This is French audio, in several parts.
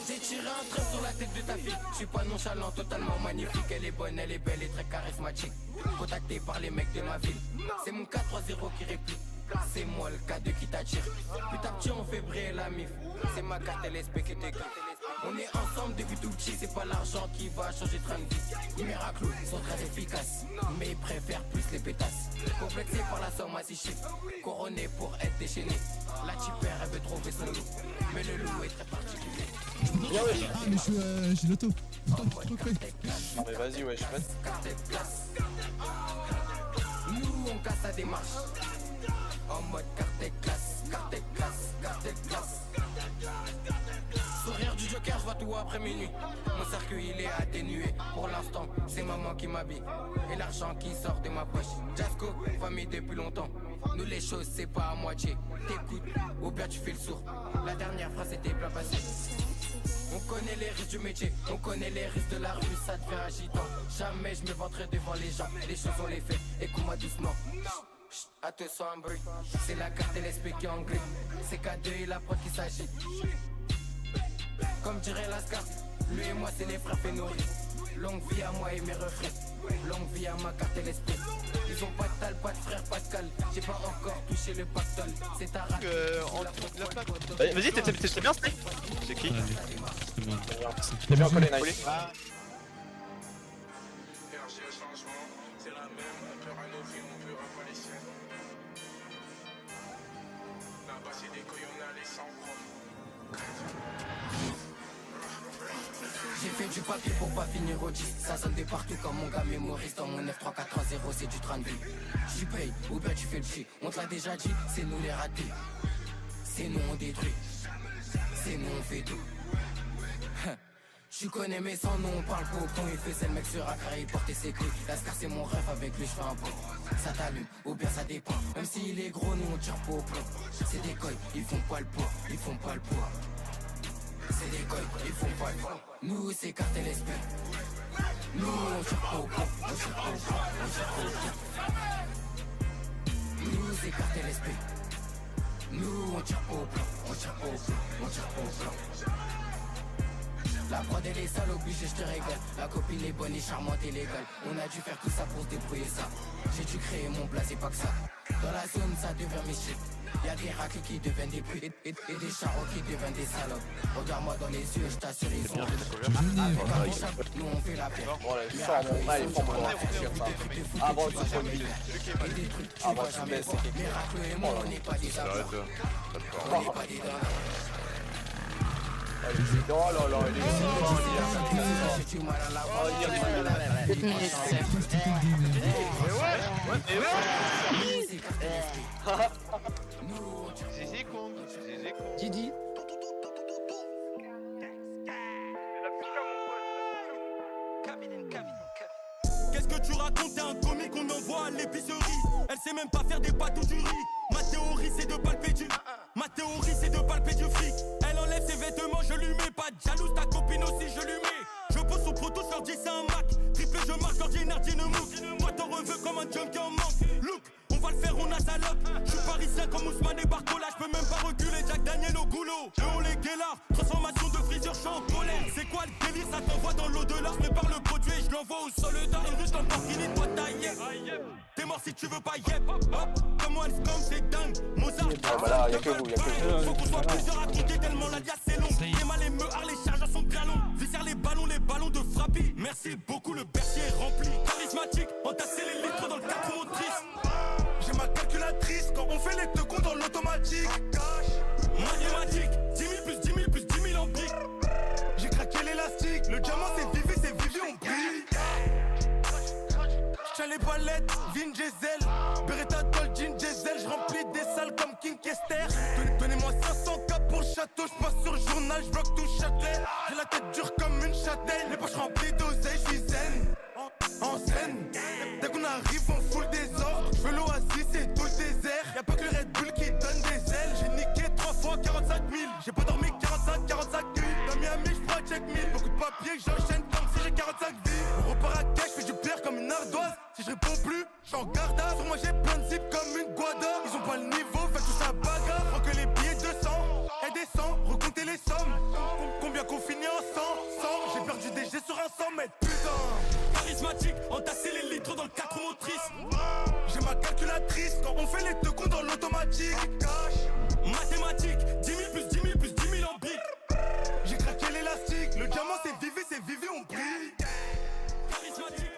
J'ai tiré un trait sur la tête de ta fille. Je suis pas nonchalant, totalement magnifique. Elle est bonne, elle est belle et très charismatique. Contacté par les mecs de ma ville. C'est mon 4-3-0 qui réplique. C'est moi le K2 qui t'attire. Petit à petit on fait briller la mif. C'est ma carte LSP qui t'écrit. On est ensemble depuis tout petit. C'est pas l'argent qui va changer train de vie. Les miracles sont très efficaces, mais ils préfèrent plus les pétasses. Complexé par la somme à 6 chiffres, couronné pour être déchaîné. La tipère elle veut trouver son loup, mais le loup est très particulier. Mais j'ai l'auto. Trop cru. Mais vas-y, ouais, je passe. Nous on casse la démarche. En mode carte classe, carte classe, carte classe. Sourire du Joker, je vois tout après minuit. Mon circuit il est atténué. Pour l'instant, c'est maman qui m'habille. Et l'argent qui sort de ma poche. Jasco, famille depuis longtemps. Nous les choses c'est pas à moitié. T'écoutes, ou bien tu fais le sourd. La dernière phrase était bien passée. On connaît les risques du métier, on connaît les risques de la rue, ça devient agitant. Jamais je me vanterai devant les gens, les choses on les fait, écoute-moi doucement. À te sans un bruit, c'est la carte LSP qui est en gris. C'est K2 et la prod qui s'agit. Comme dirait Lascar, lui et moi c'est les frères Fénori. Longue vie à moi et mes refrains, longue vie à ma carte LSP. Ils ont pas de tal, pas de frère, pas de cal. J'ai pas encore touché le pactole. C'est ta rate. Vas-y, t'es bien, Snake. C'est qui? C'est bon. T'es bien collé, Nice. C'est la même, on pleure à nos films, on pleure pas les siens. Là-bas c'est des couilles, on a les sangs. J'ai fait du papier pour pas finir au 10. Ça sonne de partout comme mon gars mémorise. Dans mon 93430 c'est du train de vie. J'y paye ou bien tu fais le chi. On te l'a déjà dit, c'est nous les ratés. C'est nous on détruit. C'est nous on fait tout. Tu connais mes sons, nous on parle pas au con. Il faisait le mec sur Accra, il portait ses clés. Lascar c'est mon rêve, avec lui je fais un pont. Ça t'allume, ou bien ça dépend. Même s'il est gros, nous on tire pas au plomb. C'est des coils, ils font pas le poids. Ils font pas le poids. C'est des coils, ils font pas le poids. Nous c'est carte LSP. Nous on tire pas au plomb. On tire pas au plomb, on tire pas au plomb. Nous c'est carte LSP. Nous on tire pas au plomb. On tire pas au plomb, on tire pas au plomb. La prod elle est sale, obligé je te régale. La copine est bonne et charmante et légale. On a dû faire tout ça pour se débrouiller ça. J'ai dû créer mon blaze et pas que ça. Dans la zone ça devient mystique. Y'a des raclés qui deviennent des putes et des charros qui deviennent des salopes. Regarde-moi dans les yeux, je t'assure ils sont avec un bon chat, nous on fait la paix. Bon, là, sors mon mal, il faut me réfléchir ça. Ah bon, tu vois jamais. Et des trucs tu vois jamais. Miracle et moi on n'est pas des sapeurs. On n'est pas des dingues. Oh là là, il est J'ai du mal à la C'est con. Didi. Qu'est-ce que tu racontes? T'es un comique qu'on envoie à l'épicerie. Elle sait même pas faire des pâtes ou du riz. Ma théorie c'est de palper du fric. Elle enlève ses vêtements, je lui mets pas de jalouse. Ta copine aussi, je lui mets. Je pose son proto, je leur dis c'est un Mac. Triple, je marque, leur dis Nardine Mouk. Toi t'en reveux comme un junkie en manque. Look, on va le faire, on a salope. Je suis parisien comme Ousmane et Barcola. Je peux même pas reculer, Jack Daniel au goulot. Eux on les guélards, transformation de frisure, je suis en colère. C'est quoi le délire, ça t'envoie dans l'au-delà. Je prépare le produit et je l'envoie au soldat. Une ruche comme Porkini, toi ta yep. T'es mort si tu veux pas yep. Hop, comme One Scum, c'est dingue. Mozart, voilà, y'a que vous, y'a que vous. faut qu'on soit plusieurs à compter tellement la liasse c'est long. Les mal, les meurs, les charges sont bien longs. Viscère les ballons de frappis. Merci beaucoup, le bercier est rempli. Charismatique, entasser les litres dans le 4 motrice. J'ai ma calculatrice quand on fait les teconds dans l'automatique. Mathématiques, 10 000 plus 10 000 plus 10 000 en briques. J'ai craqué l'élastique, le diamant c'est Vivi, on brille. J'tiens les palettes, Vin Diesel, Beretta Gold, Jean Diesel. J'remplis des salles comme King Kester. Donnez-moi 500K pour le château, j'passe sur le journal, j'bloque tout Châtelet. J'ai la tête dure comme une châtaigne, les poches remplies d'oseille, j'suis zen. En scène, dès qu'on arrive on fout le désordre. J'veux l'oasis c'est tout le désert. Y'a pas que le Red Bull qui donne des ailes. J'ai niqué 3 fois 45 000. J'ai pas dormi 45 nuits. Dans Miami j'prends check 1000. Beaucoup de papiers que j'enchaîne comme si j'ai 45 vies. On repart à cash, j'fais du pierre comme une ardoise. Si je réponds plus, j'suis en garde à. Sur moi j'ai plein de zips comme une guada. Ils ont pas le niveau, fait tout ça bagarre. 300 mètres, putain. Charismatique, entasser les litres dans le 4 motrices. J'ai ma calculatrice quand on fait les deux comptes dans l'automatique. Mathématiques, 10 000 plus 10 000 plus 10 000 en briques. J'ai craqué l'élastique, le diamant c'est vivé, on brille. Charismatique.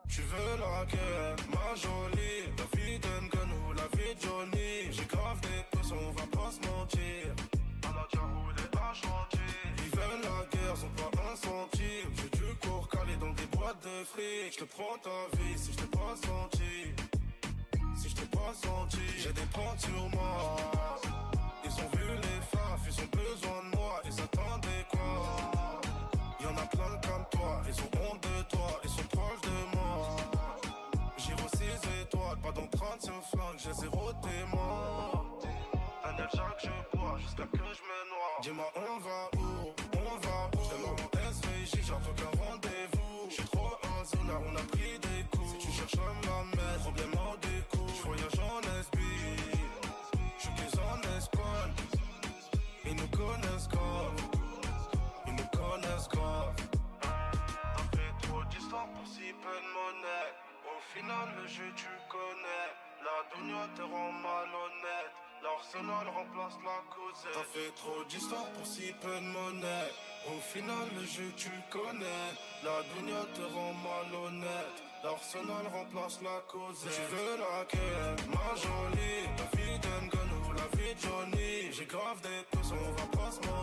Tu veux la guerre, ma jolie. La vie d'un gun ou la vie de Johnny. J'ai grave des pouces, on va pas se mentir. On a déjà roulé à chantier. Ils veulent la guerre, sont pas un centime. J'ai du cours calé dans des boîtes de fric. Je te prends ta vie si je t'ai pas senti. Si je t'ai pas senti, j'ai des points sur moi. Ils ont vu les faf, ils ont besoin de moi. Ils attendaient quoi? Y'en a plein comme toi, ils ont honte de toi, ils sont proches de moi. Giro 6 étoiles, pas d'empreinte sur flingue, j'ai zéro témoin. Daniel Jacques, je bois jusqu'à que je me noie. Dis-moi, on va où? J'demande mon SVJ, j'en veux qu'un rendez-vous. J'suis trop un zonard, on a pris des coups. Si tu cherches à me la mettre, problème en découle. J'voyage en SB, j'suis plus en Espagne. Ils nous connaissent grave. T'as fait trop d'histoire pour si peu de monnaie. Au final le jeu tu connais. La dunya te rend malhonnête. L'arsenal remplace la causette. T'as fait trop d'histoire pour si peu de monnaie. Au final le jeu tu connais. La dunya te rend malhonnête. L'arsenal remplace la causette. Tu veux la guerre, ma jolie. La vie d'un gun ou la vie de Johnny. J'ai grave des pouces, on va pas se mentir.